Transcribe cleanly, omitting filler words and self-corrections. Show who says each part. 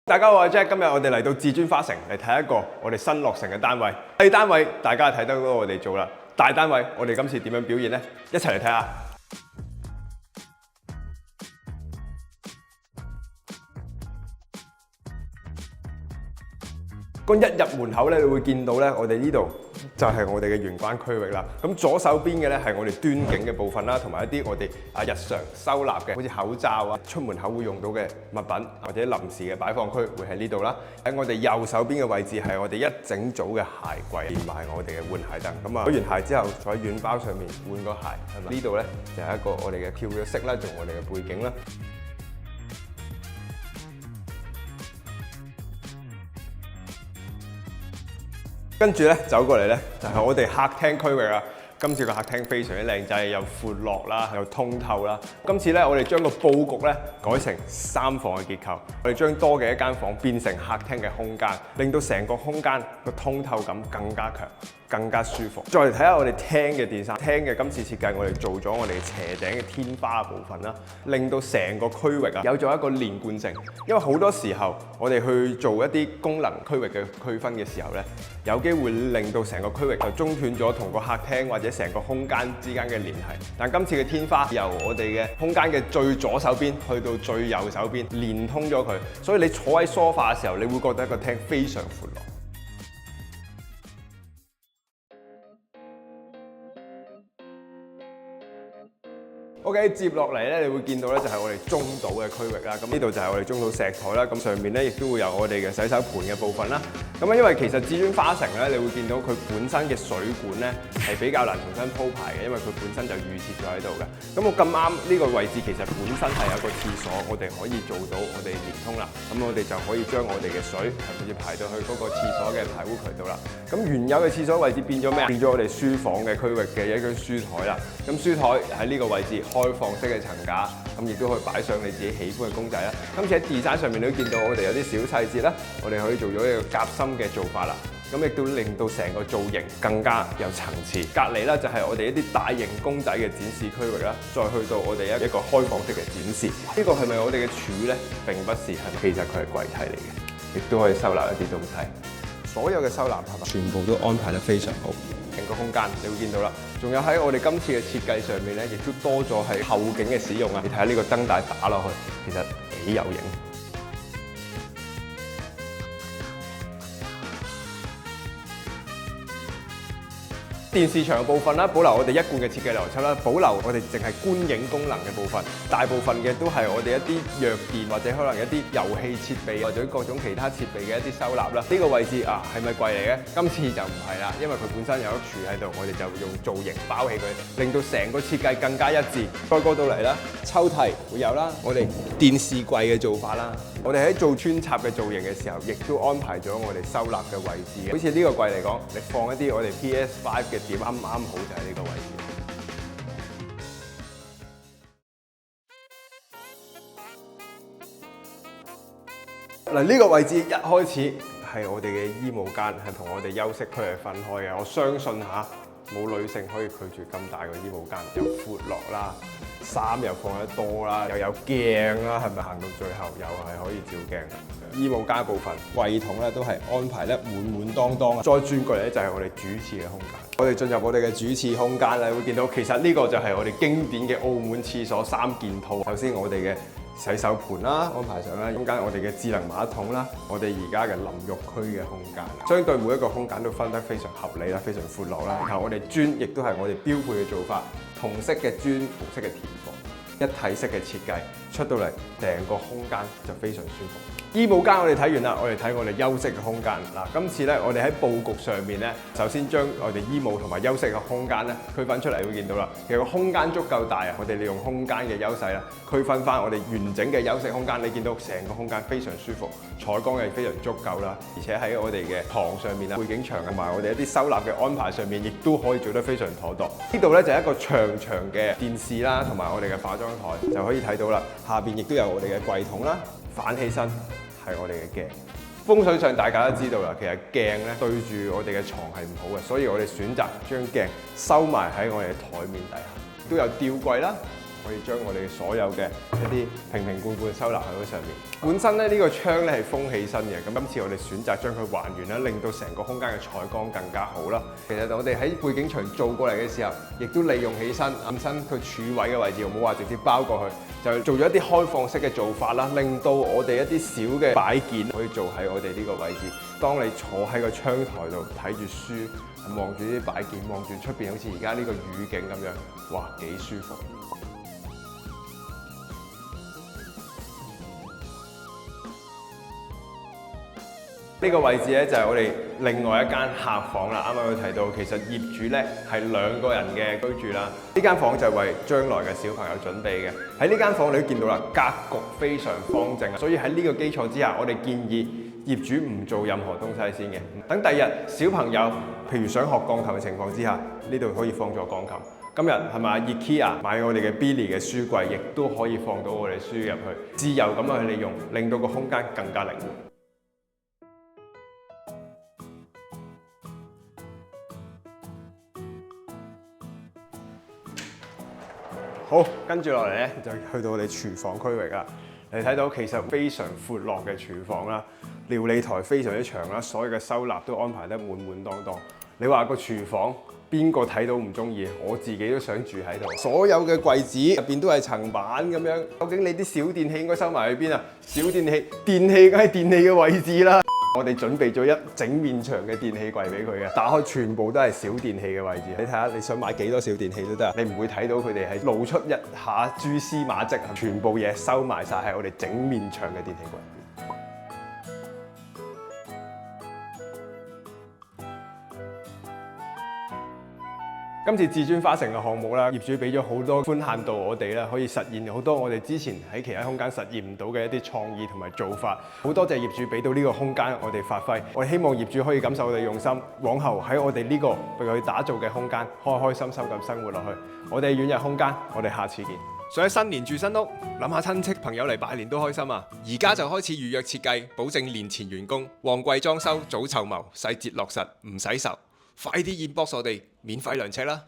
Speaker 1: 大家好，我係 Jack， 今日我哋嚟到至尊花城嚟睇一個我哋新落成嘅單位。細單位大家睇得到我哋做啦，大單位我哋今次點樣表現呢？一齊嚟睇下。咁一入門口咧，你會見到咧，我哋呢度就係我哋嘅玄關區域啦。咁左手邊嘅咧係我哋端景嘅部分啦，同埋一啲我哋日常收納嘅，好似口罩啊，出門口會用到嘅物品，或者臨時嘅擺放區會喺呢度啦。喺我哋右手邊嘅位置係我哋一整組嘅鞋櫃，連埋我哋嘅換鞋凳。咁啊，換完鞋之後坐喺軟包上面換個鞋，係咪？呢度咧就係一個我哋嘅跳躍式啦，做我哋嘅背景啦。跟住咧走過嚟咧，就係我哋客廳區域啦。今次個客廳非常之靚仔，又闊落啦，又通透啦。今次咧，我哋將個佈局咧改成3房嘅結構，我哋將多嘅一間房變成客廳嘅空間，令到成個空間個通透感更加強，更加舒服。再嚟睇下我哋廳嘅電扇，廳嘅今次設計我哋做咗我哋斜頂嘅天花部分啦，令到成個區域啊有咗一個連貫性。因為好多時候我哋去做一啲功能區域嘅區分嘅時候咧，有機會令到成個區域就中斷咗同個客廳或者成個空間之間嘅聯繫。但今次嘅天花由我哋嘅空間嘅最左手邊去到最右手邊連通咗佢，所以你坐喺梳化嘅時候，你會覺得一個廳非常闊落。OK， 接落嚟咧，你會見到咧就係我哋中島嘅區域啦。咁呢度就係我哋中島石台啦。咁上面咧亦都會有我哋嘅洗手盤嘅部分啦。咁因為其實至尊花城咧，你會見到佢本身嘅水管咧係比較難重新鋪排嘅，因為佢本身就預設咗喺度嘅。咁我咁啱呢個位置其實本身係有一個廁所，我哋可以做到我哋連通啦。咁我哋就可以將我哋嘅水係直接排到去嗰個廁所嘅排污渠道啦。咁原有嘅廁所位置變咗咩啊？變咗我哋書房嘅區域嘅一張書台啦。咁書台喺呢個位置開放式嘅層架，咁亦都可以擺上你自己喜歡嘅公仔啦。今次喺 design 上面你都見到我哋有啲小細節啦，我哋可以做咗一個夾心嘅做法啦。咁亦都令到成個造型更加有層次。隔離咧就係我哋一啲大型公仔嘅展示區域啦，再去到我哋一個開放式嘅展示。呢個係咪我哋嘅柱咧？並不是，其實佢係櫃體嚟嘅，亦都可以收納一啲東西。所有嘅收納係咪全部都安排得非常好？成個空間你會見到啦，仲有喺我哋今次嘅設計上面咧，亦都多咗係後景嘅使用啊！你睇下呢個燈帶打落去，其實幾有型。電視牆嘅部分啦，保留我哋一貫嘅設計邏輯啦，保留我哋淨係觀影功能嘅部分，大部分嘅都係我哋一啲弱電或者可能一啲遊戲設備或者各種其他設備嘅一啲收納啦。呢個位置啊係咪櫃嚟嘅？今次就唔係啦，因為佢本身有一柱喺度，我哋就用造型包起佢，令到成個設計更加一致。再過到嚟啦，抽屜會有啦，我哋電視櫃嘅做法啦，我哋喺做穿插嘅造型嘅時候，亦都安排咗我哋收納嘅位置嘅。好似呢個櫃嚟講，你放一啲我哋 PS5 嘅點啱啱好就係呢個位置。嗱，呢個位置一開始係我哋嘅衣帽間，係同我哋休息區係分開嘅。我相信冇女性可以拒絕咁大個衣帽間，又闊落啦，衫又放得多啦，又有鏡啦，係咪行到最後又係可以照鏡？衣帽間部分櫃筒咧都係安排得滿滿當當。再轉過嚟咧就係我哋主廁嘅空間。我哋進入我哋嘅主廁空間咧，會見到其實呢個就係我哋經典嘅澳門廁所3件套。首先我哋嘅洗手盤啦，安排上啦，中間我哋嘅智能馬桶啦，我哋而家嘅淋浴區嘅空間，相對每一個空間都分得非常合理啦，非常闊落啦。然後我哋磚亦都係我哋標配嘅做法，同色嘅磚，同色嘅填縫，一體式嘅設計，出到嚟成個空間就非常舒服。衣帽間我哋睇完啦，我哋睇我哋休息嘅空間。嗱，今次咧我哋喺佈局上面咧，首先將我哋衣帽同埋休息嘅空間咧區分出嚟，會見到啦。其實個空間足夠大啊，我哋利用空間嘅優勢啦，區分翻我哋完整嘅休息空間。你見到成個空間非常舒服，採光係非常足夠啦，而且喺我哋嘅床上面啊、背景牆同埋我哋一啲收納嘅安排上面，亦都可以做得非常妥當。呢度咧就係一個長長嘅電視啦，同埋我哋嘅化妝台就可以睇到啦。下邊亦都有我哋嘅櫃筒啦，反起身係我哋嘅鏡。風水上大家都知道啦，其實鏡咧對住我哋嘅床係唔好嘅，所以我哋選擇將鏡收埋喺我哋嘅台面底下，都有吊櫃啦。可以將我哋所有嘅一啲瓶瓶罐罐收納喺嗰上面。本身咧呢個窗咧係封起身嘅，咁今次我哋選擇將佢還原啦，令到成個空間嘅採光更加好啦。其實我哋喺背景牆做過嚟嘅時候，亦都利用起身本身佢柱位嘅位置，冇話直接包過去，就做咗一啲開放式嘅做法啦，令到我哋一啲小嘅擺件可以做喺我哋呢個位置。當你坐喺個窗台度睇住書，望住啲擺件，望住出邊好似而家呢個雨景咁樣，哇幾舒服！呢個位置咧就係我哋另外一間客房啦。啱啱佢提到，其實業主咧係2個人嘅居住啦。呢間房就係為將來嘅小朋友準備嘅。喺呢間房你都見到啦，格局非常方正，所以喺呢個基礎之下，我哋建議業主唔做任何東西先嘅。等第日小朋友譬如想學鋼琴嘅情況之下，呢度可以放咗鋼琴。今日係咪 IKEA 買我哋嘅 Billy 嘅書櫃，亦都可以放到我哋書入去，自由咁樣去利用，令到個空間更加靈活。好，跟住落嚟咧，就去到我哋廚房區域啦。你睇到其實非常闊落嘅廚房啦，料理台非常之長啦，所有嘅收納都安排得滿滿當當。你話個廚房邊個睇到唔中意？我自己都想住喺度。所有嘅櫃子入邊都係層板咁樣。究竟你啲小電器應該收埋去邊啊？小電器，電器梗係電器嘅位置啦。我哋準備咗一整面牆嘅電器櫃俾佢嘅，打開全部都係小電器嘅位置。你睇下，你想買幾多小電器都得，你唔會睇到佢哋係露出一下蛛絲馬跡，全部嘢收埋晒喺我哋整面牆嘅電器櫃。今次至尊花城嘅項目啦，業主俾咗好多寬限度我哋啦，可以實現好多我哋之前喺其他空間實現唔到嘅一啲創意同埋做法。好多謝業主俾到呢個空間我哋發揮，我哋希望業主可以感受我哋用心，往後喺我哋呢個為佢打造嘅空間，開開心心咁生活落去。我哋遠日空間，我哋下次見。想喺新年住新屋，諗下親戚朋友嚟拜年都開心啊！而家就開始預約設計，保證年前完工。旺季裝修早籌謀，細節落實唔使愁。快啲inbox我哋，免費量尺啦！